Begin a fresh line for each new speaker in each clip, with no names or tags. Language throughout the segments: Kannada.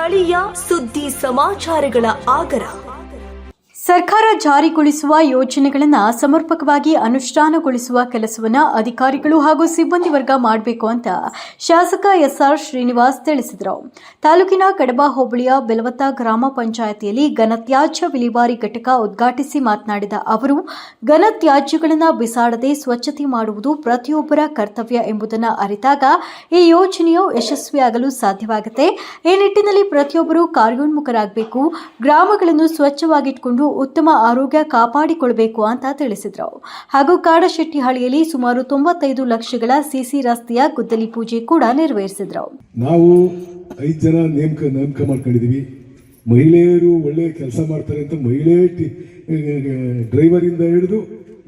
ಸ್ಥಳೀಯ ಸುದ್ದಿ ಸಮಾಚಾರಗಳ ಆಗರ.
ಸರ್ಕಾರ ಜಾರಿಗೊಳಿಸುವ ಯೋಜನೆಗಳನ್ನು ಸಮರ್ಪಕವಾಗಿ ಅನುಷ್ಠಾನಗೊಳಿಸುವ ಕೆಲಸವನ್ನು ಅಧಿಕಾರಿಗಳು ಹಾಗೂ ಸಿಬ್ಬಂದಿ ವರ್ಗ ಮಾಡಬೇಕು ಅಂತ ಶಾಸಕ ಎಸ್ಆರ್ ಶ್ರೀನಿವಾಸ್ ತಿಳಿಸಿದರು. ತಾಲೂಕಿನ ಕಡಬ ಹೋಬಳಿಯ ಬೆಲವತ್ತ ಗ್ರಾಮ ಪಂಚಾಯಿತಿಯಲ್ಲಿ ಘನತ್ಯಾಜ್ಯ ವಿಲೇವಾರಿ ಘಟಕ ಉದ್ಘಾಟಿಸಿ ಮಾತನಾಡಿದ ಅವರು, ಘನತ್ಯಾಜ್ಯಗಳನ್ನು ಬಿಸಾಡದೆ ಸ್ವಚ್ಛತೆ ಮಾಡುವುದು ಪ್ರತಿಯೊಬ್ಬರ ಕರ್ತವ್ಯ ಎಂಬುದನ್ನು ಅರಿತಾಗ ಈ ಯೋಜನೆಯು ಯಶಸ್ವಿಯಾಗಲು ಸಾಧ್ಯವಾಗುತ್ತೆ. ಈ ನಿಟ್ಟಿನಲ್ಲಿ ಪ್ರತಿಯೊಬ್ಬರು ಕಾರ್ಯೋನ್ಮುಖರಾಗಬೇಕು, ಗ್ರಾಮಗಳನ್ನು ಸ್ವಚ್ಛವಾಗಿಟ್ಟುಕೊಂಡು ಉತ್ತಮ ಆರೋಗ್ಯ ಕಾಪಾಡಿಕೊಳ್ಳಬೇಕು ಅಂತ ತಿಳಿಸಿದರು. ಹಾಗೂ ಕಾಡಶೆಟ್ಟಿಹಳ್ಳಿಯಲ್ಲಿ ಸುಮಾರು 95 ಲಕ್ಷಗಳ ಸಿಸಿ ರಸ್ತೆಯ ಗುದ್ದಲಿ ಪೂಜೆ ಕೂಡ ನೆರವೇರಿಸಿದರು.
ನಾವು 5 ಜನ ನೇಮಕ ಮಾಡ್ಕೊಂಡಿದೀವಿ. ಮಹಿಳೆಯರು ಒಳ್ಳೆ ಕೆಲಸ ಮಾಡ್ತಾರೆ ಅಂತ ಮಹಿಳೆ ಡ್ರೈವರ್ ಇಂದ ಹಿಡಿದು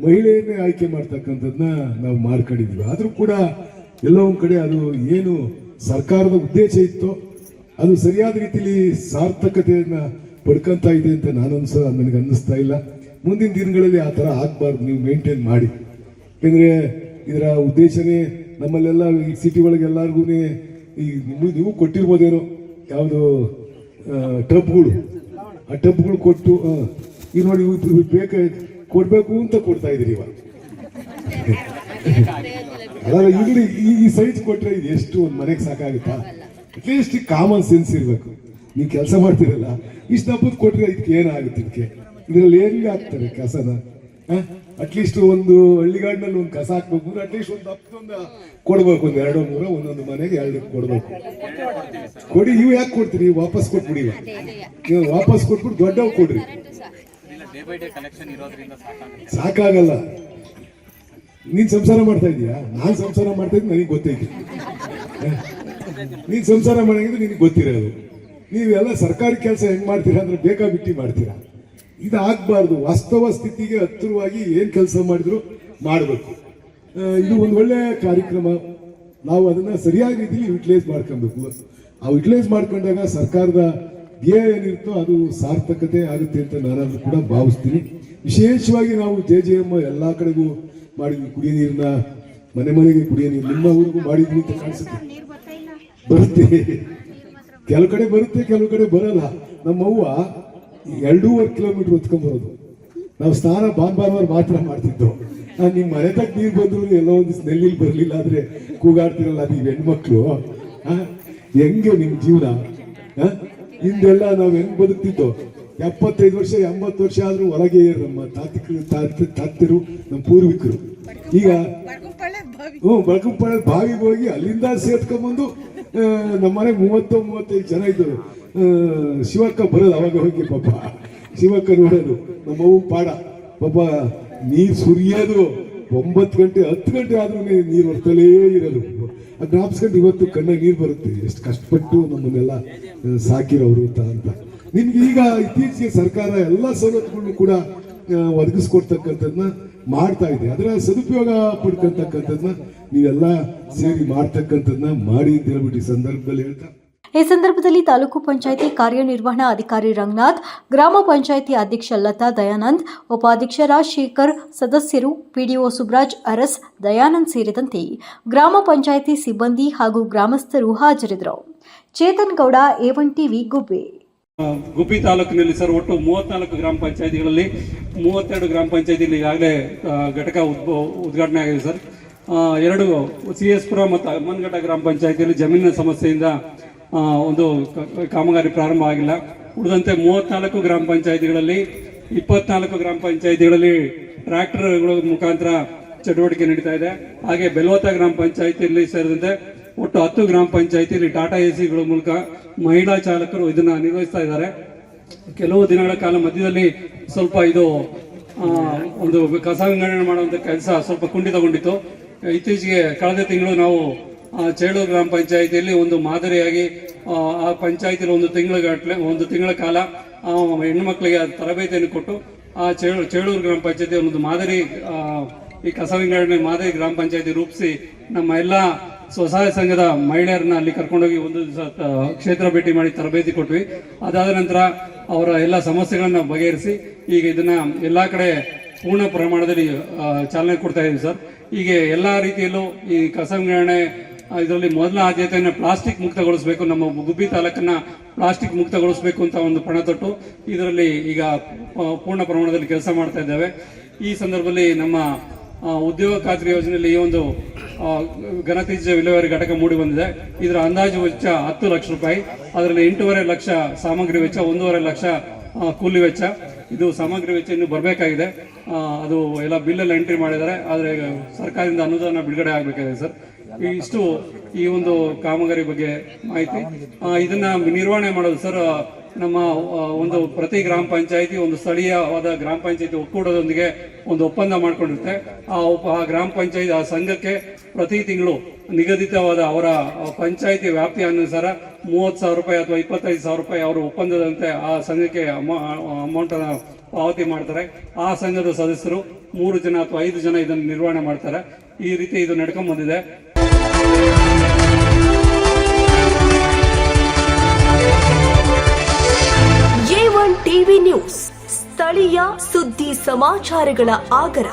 ಮಹಿಳೆಯನ್ನೇ ಆಯ್ಕೆ ಮಾಡ್ತಕ್ಕಂಥದ್ದನ್ನ ನಾವು ಮಾಡ್ಕೊಂಡಿದ್ವಿ. ಆದ್ರೂ ಕೂಡ ಎಲ್ಲೋ ಒಂದ್ ಕಡೆ ಅದು ಏನು ಸರ್ಕಾರದ ಉದ್ದೇಶ ಇತ್ತು ಅದು ಸರಿಯಾದ ರೀತಿಯಲ್ಲಿ ಸಾರ್ಥಕತೆಯನ್ನ ಪಡ್ಕೊಂತ ಇದೆ ಅಂತ ನನಗೆ ಅನ್ನಿಸ್ತಾ ಇಲ್ಲ. ಮುಂದಿನ ದಿನಗಳಲ್ಲಿ ಆ ಥರ ಆಗಬಾರ್ದು. ನೀವು ಮೇಂಟೈನ್ ಮಾಡಿ. ಯಾಕಂದರೆ ಇದರ ಉದ್ದೇಶನೇ ನಮ್ಮಲ್ಲೆಲ್ಲ ಈ ಸಿಟಿ ಒಳಗೆ ಎಲ್ಲರಿಗೂ ನೀವು ಕೊಟ್ಟಿರ್ಬೋದೇನೋ ಯಾವುದು ಟಬ್ಗಳು, ಆ ಟಬ್ಗಳು ಕೊಟ್ಟು ಈಗ ನೋಡಿ ಕೊಡಬೇಕು ಅಂತ ಕೊಡ್ತಾ ಇದ್ದೀರಿ ಇವಾಗ. ಅಲ್ಲ ಇಲ್ಲಿ ಈ ಸೈಜ್ ಕೊಟ್ಟರೆ ಇದು ಎಷ್ಟು ಒಂದು ಮನೆಗೆ ಸಾಕಾಗುತ್ತಾ? ಅಟ್ಲೀಸ್ಟ್ ಕಾಮನ್ ಸೆನ್ಸ್ ಇರಬೇಕು. ನೀವು ಕೆಲಸ ಮಾಡ್ತೀರಲ್ಲ, ಇಷ್ಟು ಹಬ್ಬದ ಕೊಟ್ಟರೆ ಇದಕ್ಕೆ ಏನಾಗುತ್ತೆ? ಇದರಲ್ಲಿ ಏನಿಗೆ ಹಾಕ್ತಾರೆ ಕಸನ? ಅಟ್ಲೀಸ್ಟ್ ಒಂದು ಹಳ್ಳಿಗಾಡಿನಲ್ಲಿ ಒಂದು ಕಸ ಹಾಕ್ಬೇಕು ಅಂದ್ರೆ ಅಟ್ಲೀಸ್ಟ್ ಒಂದು ಹಬ್ಬದೊಂದು ಕೊಡ್ಬೇಕು. ಒಂದು 2-3 ಒಂದೊಂದು ಮನೆಗೆ 2 ಕೊಡ್ಬೇಕು. ಕೊಡಿ. ಇವು ಯಾಕೆ ಕೊಡ್ತೀರಿ? ವಾಪಸ್ ಕೊಟ್ಬಿಡಿ. ನೀವು ವಾಪಸ್ ಕೊಟ್ಬಿಟ್ಟು ದೊಡ್ಡವ್ ಕೊಡ್ರಿ. ಸಾಕಾಗಲ್ಲ. ನೀನ್ ಸಂಸಾರ ಮಾಡ್ತಾ ಇದೀಯಾ? ನಾನ್ ಸಂಸಾರ ಮಾಡ್ತಾ ಇದ್ದೀನಿ, ನನಗೆ ಗೊತ್ತೈತಿ. ನೀನ್ ಸಂಸಾರ ಮಾಡಿದ್ರೆ ನಿನಗೆ ಗೊತ್ತಿರೋದು. ನೀವೆಲ್ಲ ಸರ್ಕಾರಿ ಕೆಲಸ ಹೆಂಗ್ ಮಾಡ್ತೀರಾ ಅಂದ್ರೆ ಬೇಕಾಬಿಟ್ಟಿ ಮಾಡ್ತೀರಾ. ಇದು ಆಗ್ಬಾರ್ದು. ವಾಸ್ತವ ಸ್ಥಿತಿಗೆ ಹತ್ತಿರವಾಗಿ ಏನ್ ಕೆಲಸ ಮಾಡಿದ್ರು ಮಾಡಬೇಕು. ಇದು ಒಂದು ಒಳ್ಳೆ ಕಾರ್ಯಕ್ರಮ. ನಾವು ಅದನ್ನ ಸರಿಯಾದ ರೀತಿಯಲ್ಲಿ ಯುಟಿಲೈಸ್ ಮಾಡ್ಕೊಬೇಕು. ಆ ಯುಟಿಲೈಸ್ ಮಾಡ್ಕೊಂಡಾಗ ಸರ್ಕಾರದ ಧ್ಯೇಯ ಏನಿರುತ್ತೋ ಅದು ಸಾರ್ಥಕತೆ ಆಗುತ್ತೆ ಅಂತ ನಾನು ಕೂಡ ಭಾವಿಸ್ತೀನಿ. ವಿಶೇಷವಾಗಿ ನಾವು JJM ಎಲ್ಲಾ ಕಡೆಗೂ ಮಾಡಿದ್ವಿ. ಕುಡಿಯೋ ನೀರನ್ನ ಮನೆಗೆ ಕುಡಿಯೋ ನೀರು ನಿಮ್ಮ ಊರಿಗೂ ಮಾಡಿದ್ವಿ ಅಂತ ಕಾಣಿಸುತ್ತೆ. ಬರುತ್ತೆ, ಕೆಲವು ಕಡೆ ಬರುತ್ತೆ, ಕೆಲವು ಕಡೆ ಬರಲ್ಲ. ನಮ್ಮವ್ವ 2.5 ಕಿಲೋಮೀಟರ್ ಹೊತ್ಕೊಂಡ್ಬರೋದು. ನಾವು ಸ್ನಾನ ಭಾನುವಾರ ಮಾತ್ರ ಮಾಡ್ತಿದ್ದೋ. ನಿಮ್ ಮನೆ ತಕ್ಕ ನೀರು ಬಂದ್ರು ಎಲ್ಲೋ ಒಂದು ಸ್ಮೆಲ್ ಬರ್ಲಿಲ್ಲ ಆದ್ರೆ ಕೂಗಾಡ್ತಿರಲ್ಲ ನೀವು ಹೆಣ್ಮಕ್ಳು. ಹೆಂಗೆ ನಿಮ್ ಜೀವನ? ಹಿಂದೆಲ್ಲ ನಾವ್ ಹೆಂಗ್ ಬದುಕ್ತಿದ್ದೋ? 75 ವರ್ಷ 80 ವರ್ಷ ಆದ್ರೂ ಒಳಗೆ ನಮ್ಮ ತಾತಿರು ನಮ್ಮ ಪೂರ್ವಿಕರು. ಈಗ ಬಳ್ಕಂಪಾಳ್ಯ ಬಾವಿಗೆ ಹೋಗಿ ಅಲ್ಲಿಂದ ಸೇರ್ಕೊಂಡ್ಬಂದು ನಮ್ಮನೆ 30-35 ಜನ ಇದ್ದರು. ಶಿವಕ್ಕ ಬರೋದು ಅವಾಗ ಹೋಗಿ ಪಾಪ ಶಿವಕ್ಕ ನೋಡೋದು. ನಮ್ಮವು ಪಾಡ ಪಾಪ ನೀರು ಸುರಿಯೋದು 9 ಗಂಟೆ 10 ಗಂಟೆ ಆದ್ರೂ ನೀರು ಬರ್ತಲೇ ಇರೋದು. ಜ್ಞಾಪಿಸ್ಕೊಂಡು ಇವತ್ತು ಕಣ್ಣಾಗ ನೀರು ಬರುತ್ತೆ. ಎಷ್ಟು ಕಷ್ಟಪಟ್ಟು ನಮ್ಮನ್ನೆಲ್ಲ ಸಾಕಿರೋರು ಅಂತ. ನಿಮ್ಗೆ ಈಗ ಇತ್ತೀಚೆಗೆ ಸರ್ಕಾರ ಎಲ್ಲ ಸವಲತ್ತುಗಳನ್ನು ಕೂಡ ಒದಗಿಸ್ಕೊಡ್ತಕ್ಕಂಥದ್ದನ್ನ ಮಾಡ್ತಾ ಇದೆ. ಅದರ ಸದುಪಯೋಗ ಪಡ್ಕೊಂತಕ್ಕಂಥದ್ದನ್ನ ನೀವೆಲ್ಲ ಸೇರಿ ಮಾಡ್ತಕ್ಕಂಥದ್ದನ್ನ ಮಾಡಿ ಅಂತ ಹೇಳ್ಬಿಟ್ಟು ಈ ಸಂದರ್ಭದಲ್ಲಿ ಹೇಳ್ತಾ,
ಈ ಸಂದರ್ಭದಲ್ಲಿ ತಾಲೂಕು ಪಂಚಾಯಿತಿ ಕಾರ್ಯನಿರ್ವಹಣಾ ಅಧಿಕಾರಿ ರಂಗನಾಥ್, ಗ್ರಾಮ ಪಂಚಾಯಿತಿ ಅಧ್ಯಕ್ಷ ಲತಾ ದಯಾನಂದ್, ಉಪಾಧ್ಯಕ್ಷ ರಾಜಶೇಖರ್, ಸದಸ್ಯರು, ಪಿಡಿಒ ಸುಬ್ರಾಜ್ ಅರಸ್, ದಯಾನಂದ್ ಸೇರಿದಂತೆ ಗ್ರಾಮ ಪಂಚಾಯಿತಿ ಸಿಬ್ಬಂದಿ ಹಾಗೂ ಗ್ರಾಮಸ್ಥರು ಹಾಜರಿದ್ದರು. ಚೇತನ್ ಗೌಡ, A1 TV, ಗುಬ್ಬಿ.
ಗುಬ್ಬಿ ತಾಲೂಕಿನಲ್ಲಿ ಸರ್ ಒಟ್ಟು 34 ಗ್ರಾಮ ಪಂಚಾಯಿತಿಗಳಲ್ಲಿ 32 ಗ್ರಾಮ ಪಂಚಾಯಿತಿಯಲ್ಲಿ ಈಗಾಗಲೇ ಘಟಕ ಉದ್ಘಾಟನೆ ಆಗಿದೆ ಸರ್. 2 CS ಪುರ ಮತ್ತು ಅಮ್ಮನಘಟ್ಟ ಗ್ರಾಮ ಪಂಚಾಯಿತಿಯಲ್ಲಿ ಜಮೀನಿನ ಸಮಸ್ಯೆಯಿಂದ ಒಂದು ಕಾಮಗಾರಿ ಪ್ರಾರಂಭ ಆಗಿಲ್ಲ. ಉಳಿದಂತೆ 34 ಗ್ರಾಮ ಪಂಚಾಯಿತಿಗಳಲ್ಲಿ 24 ಗ್ರಾಮ ಪಂಚಾಯಿತಿಗಳಲ್ಲಿ ಟ್ರ್ಯಾಕ್ಟರ್ಗಳ ಮುಖಾಂತರ ಚಟುವಟಿಕೆ ನಡೀತಾ ಇದೆ. ಹಾಗೆ ಬೆಲವತ್ತ ಗ್ರಾಮ ಪಂಚಾಯಿತಿಯಲ್ಲಿ ಸೇರಿದಂತೆ ಒಟ್ಟು 10 ಗ್ರಾಮ ಪಂಚಾಯಿತಿಯಲ್ಲಿ ಟಾಟಾ ACಗಳ ಮೂಲಕ ಮಹಿಳಾ ಚಾಲಕರು ಇದನ್ನ ನಿರ್ವಹಿಸ್ತಾ ಇದ್ದಾರೆ. ಕೆಲವು ದಿನಗಳ ಕಾಲ ಮಧ್ಯದಲ್ಲಿ ಸ್ವಲ್ಪ ಇದು ಒಂದು ಕಸ ವಿಂಗಡಣೆ ಮಾಡುವಂತ ಕೆಲಸ ಸ್ವಲ್ಪ ಕುಂಠಿತಗೊಂಡಿತ್ತು. ಇತ್ತೀಚೆಗೆ ಕಳೆದ ತಿಂಗಳು ನಾವು ಚೇಳೂರು ಗ್ರಾಮ ಪಂಚಾಯಿತಿಯಲ್ಲಿ ಒಂದು ಮಾದರಿಯಾಗಿ ಆ ಪಂಚಾಯಿತಿಯಲ್ಲಿ ಒಂದು ತಿಂಗಳ ಕಾಲ ಹೆಣ್ಣು ಮಕ್ಕಳಿಗೆ ತರಬೇತಿಯನ್ನು ಕೊಟ್ಟು ಆ ಚೇಳೂರು ಗ್ರಾಮ ಪಂಚಾಯಿತಿ ಒಂದು ಮಾದರಿ ಈ ಕಸ ವಿಂಗಡಣೆ ಮಾದರಿ ಗ್ರಾಮ ಪಂಚಾಯಿತಿ ರೂಪಿಸಿ ನಮ್ಮ ಎಲ್ಲ ಸ್ವಸಹಾಯ ಸಂಘದ ಮಹಿಳೆಯರನ್ನ ಅಲ್ಲಿ ಕರ್ಕೊಂಡೋಗಿ ಒಂದು ದಿವಸ ಕ್ಷೇತ್ರ ಭೇಟಿ ಮಾಡಿ ತರಬೇತಿ ಕೊಟ್ವಿ. ಅದಾದ ನಂತರ ಅವರ ಎಲ್ಲ ಸಮಸ್ಯೆಗಳನ್ನ ಬಗೆಹರಿಸಿ ಈಗ ಇದನ್ನ ಎಲ್ಲಾ ಕಡೆ ಪೂರ್ಣ ಪ್ರಮಾಣದಲ್ಲಿ ಚಾಲನೆ ಕೊಡ್ತಾ ಇದ್ದೀವಿ ಸರ್. ಹೀಗೆ ಎಲ್ಲಾ ರೀತಿಯಲ್ಲೂ ಈ ಕಸ ವಿಂಗಡಣೆ ಇದರಲ್ಲಿ ಮೊದಲ ಆದ್ಯತೆಯನ್ನು ಪ್ಲಾಸ್ಟಿಕ್ ಮುಕ್ತಗೊಳಿಸಬೇಕು, ನಮ್ಮ ಗುಬ್ಬಿ ತಾಲೂಕನ್ನ ಪ್ಲಾಸ್ಟಿಕ್ ಮುಕ್ತಗೊಳಿಸಬೇಕು ಅಂತ ಒಂದು ಪಣ ತೊಟ್ಟು ಇದರಲ್ಲಿ ಈಗ ಪೂರ್ಣ ಪ್ರಮಾಣದಲ್ಲಿ ಕೆಲಸ ಮಾಡ್ತಾ ಇದ್ದೇವೆ. ಈ ಸಂದರ್ಭದಲ್ಲಿ ನಮ್ಮ ಉದ್ಯೋಗ ಖಾತ್ರಿ ಯೋಜನೆಯಲ್ಲಿ ಈ ಒಂದು ಘನತ್ಯಾಜ್ಯ ವಿಲೇವಾರಿ ಘಟಕ ಮೂಡಿ ಬಂದಿದೆ. ಇದರ ಅಂದಾಜು ವೆಚ್ಚ 10 ಲಕ್ಷ ರೂಪಾಯಿ. ಅದರಲ್ಲಿ 8.5 ಲಕ್ಷ ಸಾಮಗ್ರಿ ವೆಚ್ಚ, 1.5 ಲಕ್ಷ ಕೂಲಿ ವೆಚ್ಚ. ಇದು ಸಾಮಗ್ರಿ ವೆಚ್ಚ ಇನ್ನು ಬರಬೇಕಾಗಿದೆ. ಅದು ಎಲ್ಲ ಬಿಲ್ಲೆಲ್ಲ ಎಂಟ್ರಿ ಮಾಡಿದ್ದಾರೆ, ಆದರೆ ಸರ್ಕಾರದಿಂದ ಅನುದಾನ ಬಿಡುಗಡೆ ಆಗಬೇಕಾಗಿದೆ ಸರ್. ಇಷ್ಟು ಈ ಒಂದು ಕಾಮಗಾರಿ ಬಗ್ಗೆ ಮಾಹಿತಿ. ಇದನ್ನ ನಿರ್ವಹಣೆ ಮಾಡೋದು ಸರ್, ನಮ್ಮ ಒಂದು ಪ್ರತಿ ಗ್ರಾಮ ಪಂಚಾಯಿತಿ ಒಂದು ಸ್ಥಳೀಯವಾದ ಗ್ರಾಮ ಪಂಚಾಯಿತಿ ಒಕ್ಕೂಟದೊಂದಿಗೆ ಒಂದು ಒಪ್ಪಂದ ಮಾಡ್ಕೊಂಡಿರುತ್ತೆ. ಆ ಗ್ರಾಮ ಪಂಚಾಯಿತಿ ಆ ಸಂಘಕ್ಕೆ ಪ್ರತಿ ತಿಂಗಳು ನಿಗದಿತವಾದ ಅವರ ಪಂಚಾಯಿತಿ ವ್ಯಾಪ್ತಿಯ ಅನುಸಾರ 30,000 ರೂಪಾಯಿ ಅಥವಾ 25,000 ರೂಪಾಯಿ ಅವರ ಒಪ್ಪಂದದಂತೆ ಆ ಸಂಘಕ್ಕೆ ಅಮೌಂಟ್ ಅನ್ನು ಪಾವತಿ ಮಾಡ್ತಾರೆ. ಆ ಸಂಘದ ಸದಸ್ಯರು 3 ಜನ ಅಥವಾ 5 ಜನ ಇದನ್ನು ನಿರ್ವಹಣೆ ಮಾಡ್ತಾರೆ. ಈ ರೀತಿ ಇದು ನಡ್ಕೊಂಡ್ ಬಂದಿದೆ.
A1 ಟಿವಿ ನ್ಯೂಸ್, ಸ್ಥಳೀಯ ಸುದ್ದಿ ಸಮಾಚಾರಗಳ ಆಗರ.